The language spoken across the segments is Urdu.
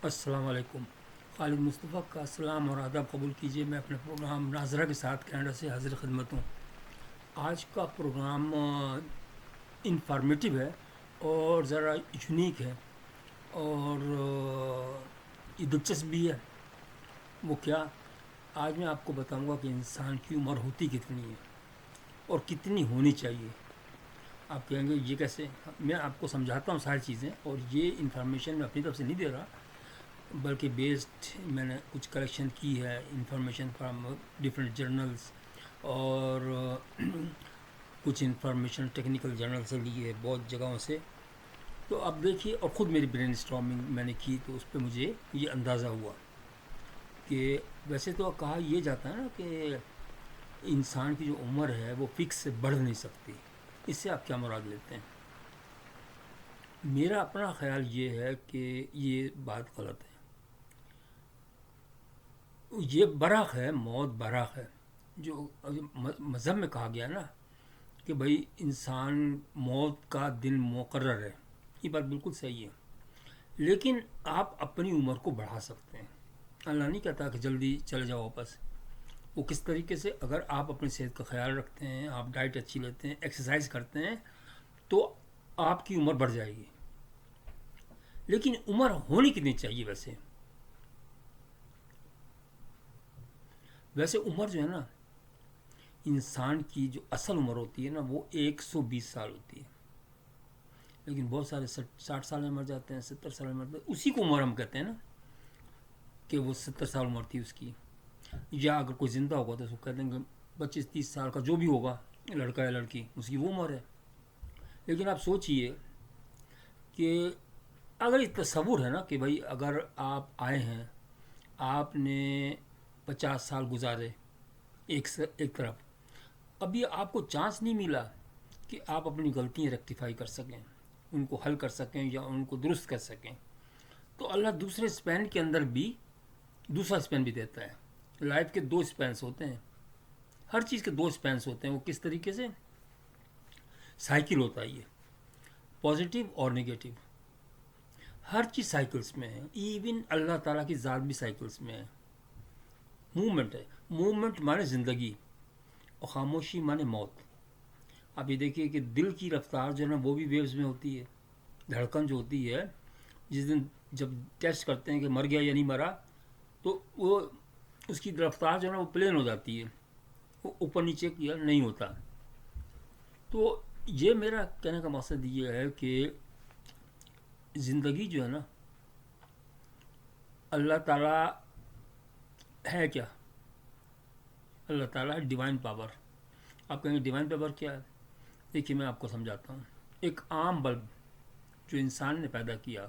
السلام علیکم. خالد مصطفیٰ کا سلام اور آداب قبول کیجیے. میں اپنے پروگرام ناظرہ کے ساتھ کینیڈا سے حاضر خدمت ہوں. آج کا پروگرام انفارمیٹیو ہے اور ذرا یونیک ہے اور یہ دلچسپ بھی ہے. وہ کیا؟ آج میں آپ کو بتاؤں گا کہ انسان کی عمر ہوتی کتنی ہے اور کتنی ہونی چاہیے. آپ کہیں گے یہ کیسے؟ میں آپ کو سمجھاتا ہوں ساری چیزیں، اور یہ انفارمیشن میں اپنی طرف سے نہیں دے رہا، بلکہ بیسڈ میں نے کچھ کلیکشن کی ہے انفارمیشن فرام ڈفرینٹ جرنلز، اور کچھ انفارمیشن ٹیکنیکل جرنل سے لی ہے بہت جگہوں سے. تو اب دیکھیے، اور خود میری برین اسٹارمنگ میں نے کی تو اس پہ مجھے یہ اندازہ ہوا کہ ویسے تو کہا یہ جاتا ہے نا کہ انسان کی جو عمر ہے وہ فکس سے بڑھ نہیں سکتی. اس سے آپ کیا مراد لیتے ہیں؟ میرا اپنا خیال یہ ہے کہ یہ بات غلط ہے. یہ برحق ہے، موت برحق ہے. جو مذہب میں کہا گیا نا کہ بھائی انسان موت کا دن مقرر ہے، یہ بات بالکل صحیح ہے. لیکن آپ اپنی عمر کو بڑھا سکتے ہیں. اللہ نہیں کہتا کہ جلدی چلے جاؤ واپس. وہ کس طریقے سے؟ اگر آپ اپنی صحت کا خیال رکھتے ہیں، آپ ڈائٹ اچھی لیتے ہیں، ایکسرسائز کرتے ہیں، تو آپ کی عمر بڑھ جائے گی. لیکن عمر ہونی کتنی چاہیے ویسے؟ عمر جو ہے نا، انسان کی جو اصل عمر ہوتی ہے نا وہ 120 سال ہوتی ہے. لیکن بہت سارے 60 سال میں مر جاتے ہیں، 70 سال میں مر جاتے ہیں. اسی کو عمر ہم کہتے ہیں نا کہ وہ 70 سال عمر تھی اس کی. یا اگر کوئی زندہ ہوگا تو اس کو کہتے ہیں کہ 25-30 سال کا جو بھی ہوگا، لڑکا یا لڑکی، اس کی وہ عمر ہے. لیکن آپ سوچئے کہ اگر یہ تصور ہے نا کہ بھائی اگر آپ آئے ہیں، آپ نے 50 سال گزارے ایک طرف، ابھی آپ کو چانس نہیں ملا کہ آپ اپنی غلطیاں ریکٹیفائی کر سکیں، ان کو حل کر سکیں یا ان کو درست کر سکیں، تو اللہ دوسرے اسپین کے اندر بھی دوسرا اسپین بھی دیتا ہے. لائف کے 2 اسپینس ہوتے ہیں، ہر چیز کے 2 اسپینس ہوتے ہیں. وہ کس طریقے سے؟ سائیکل ہوتا ہے یہ، پازیٹیو اور نگیٹو. ہر چیز سائیکلس میں ہے. ایون اللہ تعالیٰ کی ذات بھی سائیکلس میں ہے. موومنٹ ہے. موومنٹ مانے زندگی، اور خاموشی مانے موت. آپ یہ دیکھیے کہ دل کی رفتار جو ہے نا وہ بھی ویوز میں ہوتی ہے. دھڑکن جو ہوتی ہے، جس دن جب ٹیسٹ کرتے ہیں کہ مر گیا یا نہیں مرا، تو وہ اس کی رفتار جو ہے نا وہ پلین ہو جاتی ہے، وہ اوپر نیچے کیا نہیں ہوتا. تو یہ میرا کہنے کا مقصد یہ ہے کہ زندگی جو ہے نا، اللہ تعالیٰ ہے کیا؟ اللہ تعالیٰ ہے ڈیوائن پاور. آپ کہیں گے ڈیوائن پاور کیا ہے؟ دیکھیے میں آپ کو سمجھاتا ہوں. ایک عام بلب جو انسان نے پیدا کیا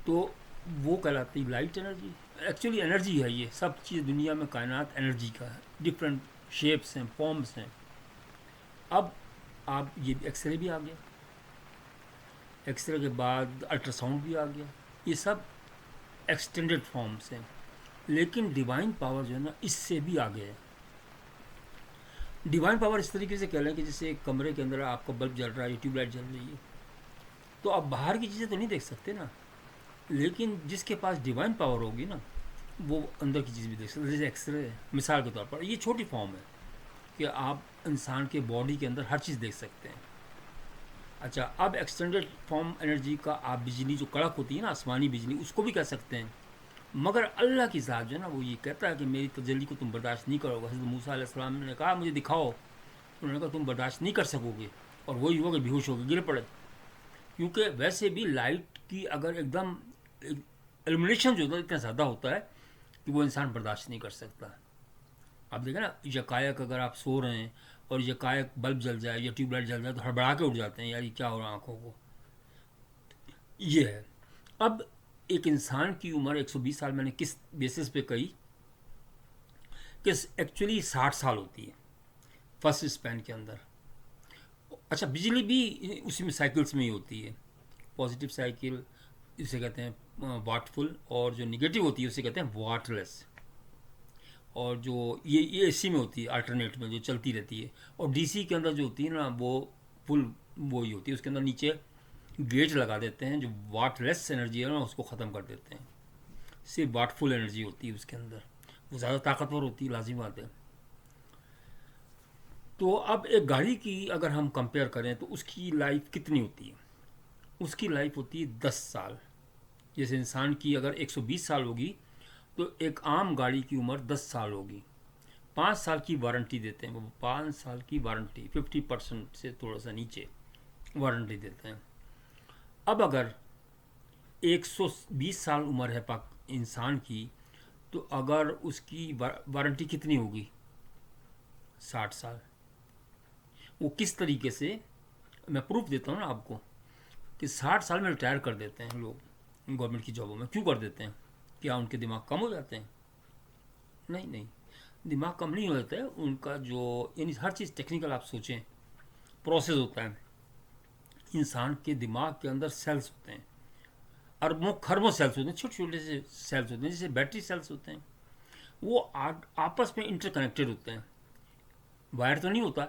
تو وہ کہلاتی لائٹ انرجی. ایکچولی انرجی ہے. یہ سب چیز دنیا میں کائنات انرجی کا ہے. ڈفرینٹ شیپس ہیں، فارمس ہیں. اب آپ یہ ایکس رے بھی آ گیا، ایکس رے کے بعد الٹرا ساؤنڈ بھی آ گیا. یہ سب ایکسٹینڈڈ فارمس ہیں. لیکن ڈیوائن پاور جو ہے نا اس سے بھی آگے ہے. ڈیوائن پاور اس طریقے سے کہہ لیں کہ جیسے ایک کمرے کے اندر آپ کا بلب جل رہا ہے یا ٹیوب لائٹ جل رہی ہے، تو آپ باہر کی چیزیں تو نہیں دیکھ سکتے نا. لیکن جس کے پاس ڈیوائن پاور ہوگی نا وہ اندر کی چیز بھی دیکھ سکتے. جیسے ایکس رے ہے مثال کے طور پر، یہ چھوٹی فارم ہے کہ آپ انسان کے باڈی کے اندر ہر چیز دیکھ سکتے ہیں. اچھا، اب ایکسٹینڈڈ فارم انرجی کا آپ بجلی جو کڑک ہوتی ہے نا، آسمانی بجلی، اس کو بھی کہہ سکتے ہیں. مگر اللہ کی ذات جو ہے نا وہ یہ کہتا ہے کہ میری تجلی کو تم برداشت نہیں کرو گے. حضرت موسیٰ علیہ السلام نے کہا مجھے دکھاؤ، انہوں نے کہا تم برداشت نہیں کر سکو گے، اور وہی ہوا کہ بیہوش ہو کے گر پڑے. کیونکہ ویسے بھی لائٹ کی اگر ایک دم ایلومینیشن جو ہوتا ہے اتنا زیادہ ہوتا ہے کہ وہ انسان برداشت نہیں کر سکتا. آپ دیکھیں نا، یکایک اگر آپ سو رہے ہیں اور یکایک بلب جل جائے یا ٹیوب لائٹ جل جائے تو ہڑبڑا کے اٹھ جاتے ہیں، یار یہ کیا ہو رہا ہے آنکھوں کو. یہ ہے. اب ایک انسان کی عمر 120 سال میں نے کس بیسس پہ کہی کہ ایکچولی 60 سال ہوتی ہے فرسٹ اسپین کے اندر. اچھا، بجلی بھی اسی میں سائیکلس میں ہی ہوتی ہے. پازیٹیو سائیکل اسے کہتے ہیں واٹ فل، اور جو نگیٹو ہوتی ہے اسے کہتے ہیں واٹ لیس. اور جو یہ اے سی میں ہوتی ہے الٹرنیٹ میں جو چلتی رہتی ہے. اور ڈی سی کے اندر جو ہوتی ہے نا وہ فل وہی ہوتی ہے. اس کے اندر نیچے گیج لگا دیتے ہیں جو واٹ لیس انرجی ہے نا اس کو ختم کر دیتے ہیں. صرف واٹ فل انرجی ہوتی ہے اس کے اندر, وہ زیادہ طاقتور ہوتی ہے, لازمی بات ہے. تو اب ایک گاڑی کی اگر ہم کمپیئر کریں تو اس کی لائف کتنی ہوتی ہے؟ اس کی لائف ہوتی ہے 10 سال. جیسے انسان کی اگر 120 سال ہوگی تو ایک عام گاڑی کی عمر 10 سال ہوگی. 5 سال کی وارنٹی دیتے ہیں وہ, 5 سال کی وارنٹی, 50% سے تھوڑا سا نیچے وارنٹی دیتے ہیں. اب اگر 120 سال عمر ہے انسان کی, تو اگر اس کی وارنٹی کتنی ہوگی؟ 60 سال. وہ کس طریقے سے, میں پروف دیتا ہوں نا آپ کو, کہ 60 سال میں ریٹائر کر دیتے ہیں لوگ گورنمنٹ کی جابوں میں. کیوں کر دیتے ہیں؟ کیا ان کے دماغ کم ہو جاتے ہیں؟ نہیں نہیں, دماغ کم نہیں ہو جاتا ہے ان کا. جو یعنی ہر چیز ٹیکنیکل آپ سوچیں, پروسیس ہوتا ہے. انسان کے دماغ کے اندر سیلز ہوتے ہیں, اربوں خربوں سیلز ہوتے ہیں, چھوٹے چھوٹے سے سیلز ہوتے ہیں جیسے بیٹری سیلز ہوتے ہیں. وہ آپس میں انٹر کنیکٹڈ ہوتے ہیں. وائر تو نہیں ہوتا,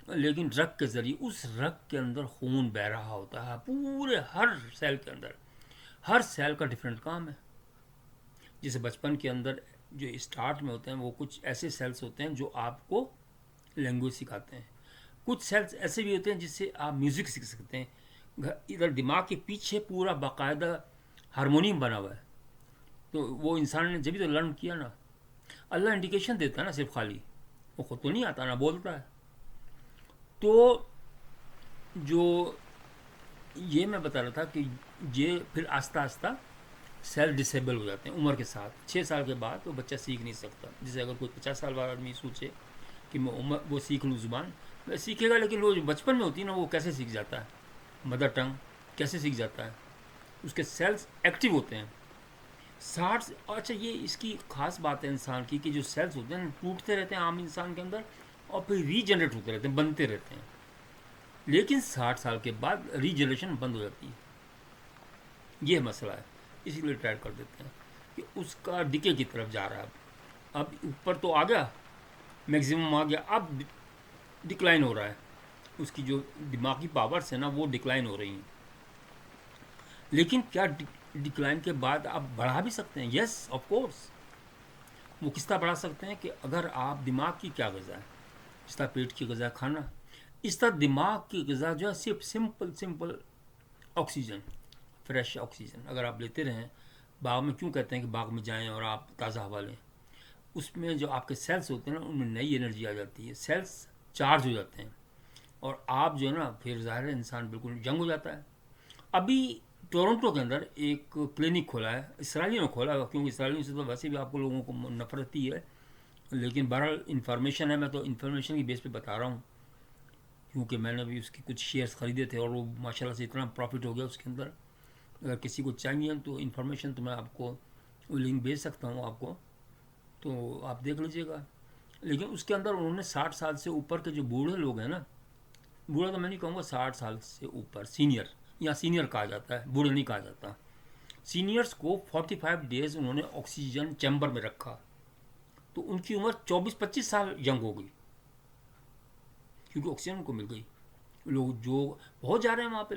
لیکن رگ کے ذریعے اس رگ کے اندر خون بہہ رہا ہوتا ہے پورے ہر سیل کے اندر. ہر سیل کا ڈفرینٹ کام ہے. جیسے بچپن کے اندر جو اسٹارٹ میں ہوتے ہیں وہ کچھ ایسے سیلز ہوتے ہیں جو آپ کو لینگویج سکھاتے ہیں. کچھ سیلز ایسے بھی ہوتے ہیں جس سے آپ میوزک سیکھ سکتے ہیں. ادھر دماغ کے پیچھے پورا باقاعدہ ہارمونیم بنا ہوا ہے. تو وہ انسان نے جبھی تو لرن کیا نا. اللہ انڈیکیشن دیتا ہے نا صرف خالی, وہ خود تو نہیں آتا نا بولتا ہے. تو جو یہ میں بتا رہا تھا کہ یہ پھر آہستہ آہستہ سیل ڈسیبل ہو جاتے ہیں عمر کے ساتھ. 6 سال کے بعد وہ بچہ سیکھ نہیں سکتا. جیسے اگر کوئی 50 سال والا آدمی سوچے کہ میں وہ سیکھ لوں زبان, وہ سیکھے گا, لیکن وہ جو بچپن میں ہوتی ہے نا وہ کیسے سیکھ جاتا ہے؟ مدر ٹنگ کیسے سیکھ جاتا ہے؟ اس کے سیلز ایکٹیو ہوتے ہیں. 60. اچھا, یہ اس کی خاص بات ہے انسان کی کہ جو سیلز ہوتے ہیں ٹوٹتے رہتے ہیں عام انسان کے اندر, اور پھر ری جنریٹ ہوتے رہتے ہیں, بنتے رہتے ہیں. لیکن 60 سال کے بعد ری جنریشن بند ہو جاتی ہے. یہ مسئلہ ہے, اسی لیے ٹرائی کر دیتے ہیں کہ اس کا ڈکے کی طرف جا رہا ہے. اب اوپر تو آ گیا, میگزیمم آ گیا, اب ڈکلائن ہو رہا ہے. اس کی جو دماغی پاورس ہیں نا وہ ڈکلائن ہو رہی ہیں. لیکن کیا ڈکلائن کے بعد آپ بڑھا بھی سکتے ہیں؟ Yes of course. وہ کس طرح بڑھا سکتے ہیں کہ اگر آپ دماغ کی کیا غذا ہے, اس طرح پیٹ کی غذا کھانا, اس طرح دماغ کی غذا جو ہے صرف سمپل آکسیجن, فریش آکسیجن اگر آپ لیتے رہیں. باغ میں کیوں کہتے ہیں کہ باغ میں جائیں اور آپ تازہ ہوا لیں؟ اس میں جو آپ کے سیلز ہوتے ہیں نا ان میں نئی انرجی آ جاتی ہے, سیلز چارج ہو جاتے ہیں, اور آپ جو ہے نا پھر ظاہر ہے انسان بالکل جنگ ہو جاتا ہے. ابھی ٹورنٹو کے اندر ایک کلینک کھولا ہے, اسرائیلیوں نے کھولا ہے, کیونکہ اسرائیلیوں سے تو ویسے بھی آپ کو لوگوں کو نفرت ہی ہے. لیکن بہرحال انفارمیشن ہے, میں تو انفارمیشن کی بیس پہ بتا رہا ہوں, کیونکہ میں نے بھی اس کے کچھ شیئرز خریدے تھے اور وہ ماشاء اللہ سے اتنا پروفٹ ہو گیا اس کے اندر. اگر کسی کو چاہیے تو انفارمیشن تو میں آپ کو وہ لنک بھیج سکتا ہوں آپ کو, تو آپ دیکھ لیجیے گا. لیکن اس کے اندر انہوں نے 60 سال سے اوپر کے جو بوڑھے لوگ ہیں نا, بوڑھا تو میں نہیں کہوں گا, 60 سال سے اوپر سینئر, یا سینئر کہا جاتا ہے, بوڑھے نہیں کہا جاتا, سینئرس کو 45 ڈیز انہوں نے آکسیجن چیمبر میں رکھا, تو ان کی عمر 24-25 سال ینگ ہو گئی, کیونکہ آکسیجن ان کو مل گئی. لوگ جو بہت جا رہے ہیں وہاں پہ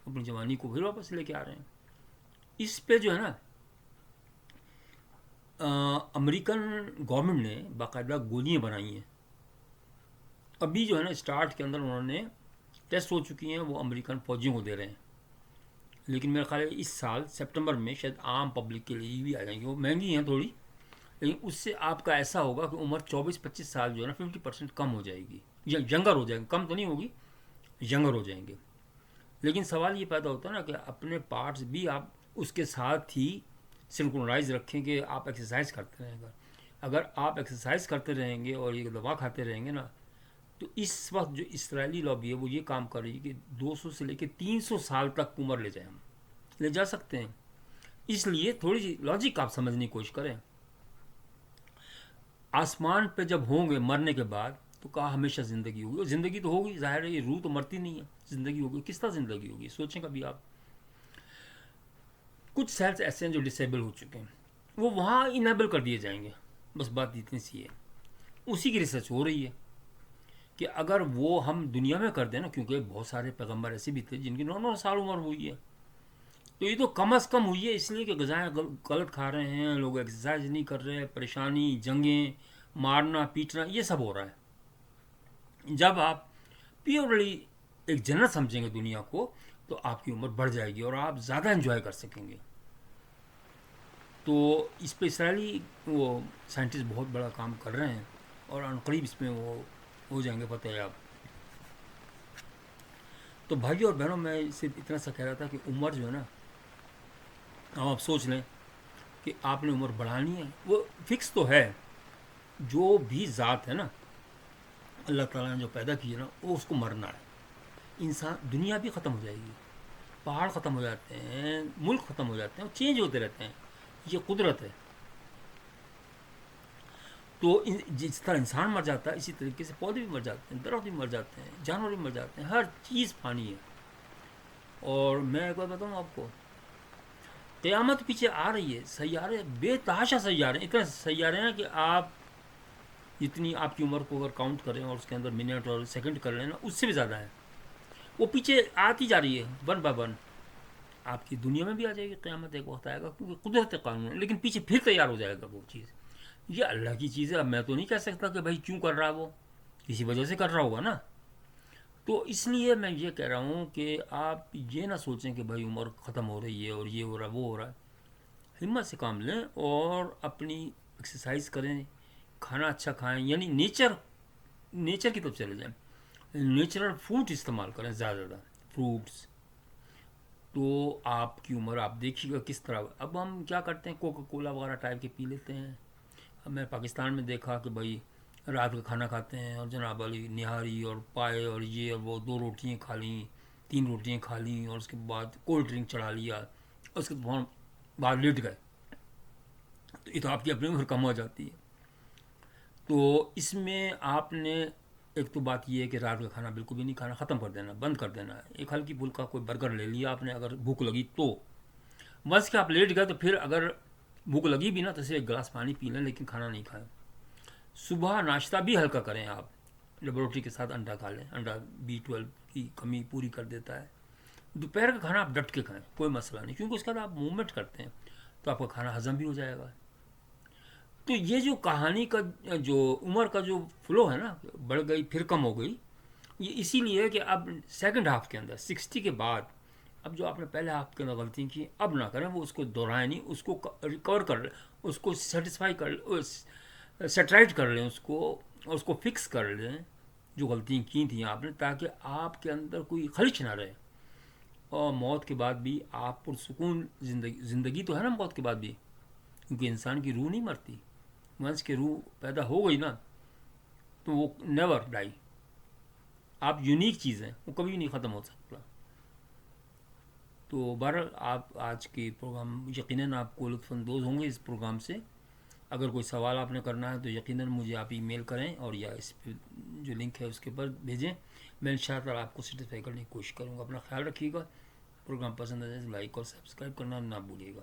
اپنی جوانی کو پھر واپس لے کے آ رہے ہیں. اس پہ جو ہے نا امریکن گورنمنٹ نے باقاعدہ گولیاں بنائی ہیں. ابھی جو ہے نا اسٹارٹ کے اندر انہوں نے ٹیسٹ ہو چکی ہیں, وہ امریکن فوجیوں کو دے رہے ہیں. لیکن میرا خیال ہے اس سال سپٹمبر میں شاید عام پبلک کے لیے بھی آ جائیں گی. وہ مہنگی ہیں تھوڑی, لیکن اس سے آپ کا ایسا ہوگا کہ عمر 24-25 سال جو ہے نا 50% کم ہو جائے گی, یا ینگر ہو جائے گی, کم تو نہیں ہوگی, ینگر ہو جائیں گے. لیکن سوال یہ پیدا ہوتا ہے نا کہ اپنے پارٹس بھی آپ اس کے ساتھ ہی سنکرونائز رکھیں کہ آپ ایکسرسائز کرتے رہیں گا. اگر آپ ایکسرسائز کرتے رہیں گے اور یہ دوا کھاتے رہیں گے نا, تو اس وقت جو اسرائیلی لابی ہے وہ یہ کام کر رہی ہے کہ 200 سے لے کے 300 سال تک عمر لے جائیں, ہم لے جا سکتے ہیں. اس لیے تھوڑی سی لاجک آپ سمجھنے کی کوشش کریں. آسمان پہ جب ہوں گے مرنے کے بعد تو کہا ہمیشہ زندگی ہوگی, اور زندگی تو ہوگی, ظاہر ہے یہ روح تو مرتی نہیں ہے, زندگی ہوگی. کس طرح زندگی ہوگی سوچیں کبھی آپ. کچھ سیلز ایسے ہیں جو ڈسیبل ہو چکے ہیں, وہ وہاں انیبل کر دیے جائیں گے, بس بات اتنی سی ہے. اسی کی ریسرچ ہو رہی ہے کہ اگر وہ ہم دنیا میں کر دیں نا، کیونکہ بہت سارے پیغمبر ایسے بھی تھے جن کی 9 9 سال عمر ہوئی ہے، تو یہ تو کم از کم ہوئی ہے اس لیے کہ غذائیں غلط کھا رہے ہیں لوگ، ایکسرسائز نہیں کر رہے، پریشانی، جنگیں، مارنا پیٹنا، یہ سب ہو رہا ہے۔ جب آپ پیورلی ایک جنت سمجھیں گے دنیا کو، تو آپ کی عمر بڑھ جائے گی اور آپ زیادہ انجوائے کر سکیں گے۔ تو اس پہ اسرائیلی وہ سائنٹسٹ بہت بڑا کام کر رہے ہیں، اور عنقریب اس میں وہ ہو جائیں گے فتح یاب۔ تو بھائیوں اور بہنوں، میں صرف اتنا سا کہہ رہا تھا کہ عمر جو ہے نا، آپ سوچ لیں کہ آپ نے عمر بڑھانی ہے، وہ فکس تو ہے۔ جو بھی ذات ہے نا اللہ تعالیٰ نے جو پیدا کی ہے نا، وہ اس کو مرنا ہے۔ انسان، دنیا بھی ختم ہو جائے گی، پہاڑ ختم ہو جاتے ہیں، ملک ختم ہو جاتے ہیں، چینج ہوتے رہتے ہیں، یہ قدرت ہے۔ تو جس طرح انسان مر جاتا ہے، اسی طریقے سے پودے بھی مر جاتے ہیں، درخت بھی مر جاتے ہیں، جانور بھی مر جاتے ہیں، ہر چیز فانی ہے۔ اور میں ایک بار بتاؤں آپ کو، قیامت پیچھے آ رہی ہے، سیارے بے تحاشا سیارے، اتنے سیارے ہیں کہ آپ جتنی آپ کی عمر کو اگر کاؤنٹ کریں اور اس کے اندر منٹ اور سیکنڈ کر لیں نا، اس سے بھی زیادہ ہے۔ وہ پیچھے آتی جا رہی ہے ون بائی ون۔ آپ کی دنیا میں بھی آ جائے گی قیامت، ایک وقت آئے گا، کیونکہ قدرت قانون ہے، لیکن پیچھے پھر تیار ہو جائے گا وہ چیز۔ یہ اللہ کی چیز ہے، اب میں تو نہیں کہہ سکتا کہ بھائی کیوں کر رہا، وہ کسی وجہ سے کر رہا ہوگا نا۔ تو اس لیے میں یہ کہہ رہا ہوں کہ آپ یہ نہ سوچیں کہ بھائی عمر ختم ہو رہی ہے اور یہ ہو رہا ہے وہ ہو رہا ہے۔ ہمت سے کام لیں اور اپنی ایکسرسائز کریں، کھانا اچھا کھائیں، یعنی نیچر کی طرف چلے جائیں، نیچرل فروٹ استعمال کریں، زیادہ زیادہ فروٹس۔ تو آپ کی عمر آپ دیکھیے گا کس طرح۔ اب ہم کیا کرتے ہیں، کوکا کولا وغیرہ ٹائپ کے پی لیتے ہیں۔ اب میں پاکستان میں دیکھا کہ بھائی رات کا کھانا کھاتے ہیں اور جناب علی نہاری اور پائے اور یہ اور وہ، 2 روٹیاں کھا لیں، 3 روٹیاں کھا لیں، اور اس کے بعد کولڈ ڈرنک چڑھا لیا، اور اس کے بعد لیٹ گئے۔ تو یہ تو آپ کی اپنی عمر کم ہو جاتی ہے۔ تو اس میں آپ نے ایک تو بات یہ ہے کہ رات کا کھانا بالکل بھی نہیں کھانا، ختم کر دینا، بند کر دینا ہے۔ ایک ہلکی پھلکا کوئی برگر لے لیا آپ نے اگر بھوک لگی تو، بس کہ آپ لیٹ گئے تو پھر اگر بھوک لگی بھی نا تو صرف 1 گلاس پانی پی لیں، لیکن کھانا نہیں کھائیں۔ صبح ناشتہ بھی ہلکا کریں، آپ لیبورٹری کے ساتھ انڈا کھا لیں، انڈا B12 کی کمی پوری کر دیتا ہے۔ دوپہر کا کھانا آپ ڈٹ کے کھائیں، کوئی مسئلہ نہیں، کیونکہ اس کے بعد آپ موومنٹ کرتے ہیں تو آپ کا کھانا ہضم بھی ہو جائے گا۔ تو یہ جو کہانی کا جو عمر کا جو فلو ہے نا، بڑھ گئی پھر کم ہو گئی، یہ اسی لیے ہے کہ اب سیکنڈ ہاف کے اندر 60 کے بعد، اب جو آپ نے پہلے ہاف کے اندر غلطی کی اب نہ کریں، وہ اس کو دہرائیں نہیں، اس کو ریکور کر لیں، اس کو سیٹسفائی کر سیٹرائٹ کر لیں، اس کو فکس کر لیں جو غلطیاں کی تھیں آپ نے، تاکہ آپ کے اندر کوئی خلش نہ رہے، اور موت کے بعد بھی آپ پرسکون زندگی تو ہے نا موت کے بعد بھی، کیونکہ انسان کی روح نہیں مرتی۔ ونس کی روح پیدا ہو گئی نا تو وہ نیور ڈائی، آپ یونیک چیز ہیں، وہ کبھی نہیں ختم ہو سکتا۔ تو بہرحال آپ آج کی پروگرام یقیناً آپ کو لطف اندوز ہوں گے اس پروگرام سے۔ اگر کوئی سوال آپ نے کرنا ہے تو یقیناً مجھے آپ ای میل کریں، اور یا اس پہ جو لنک ہے اس کے اوپر بھیجیں، میں انشاءاللہ آپ کو سیٹسفائی کرنے کی کوشش کروں گا۔ اپنا خیال رکھیے گا، پروگرام پسند آئے تو لائک اور سبسکرائب کرنا نہ بھولیے گا۔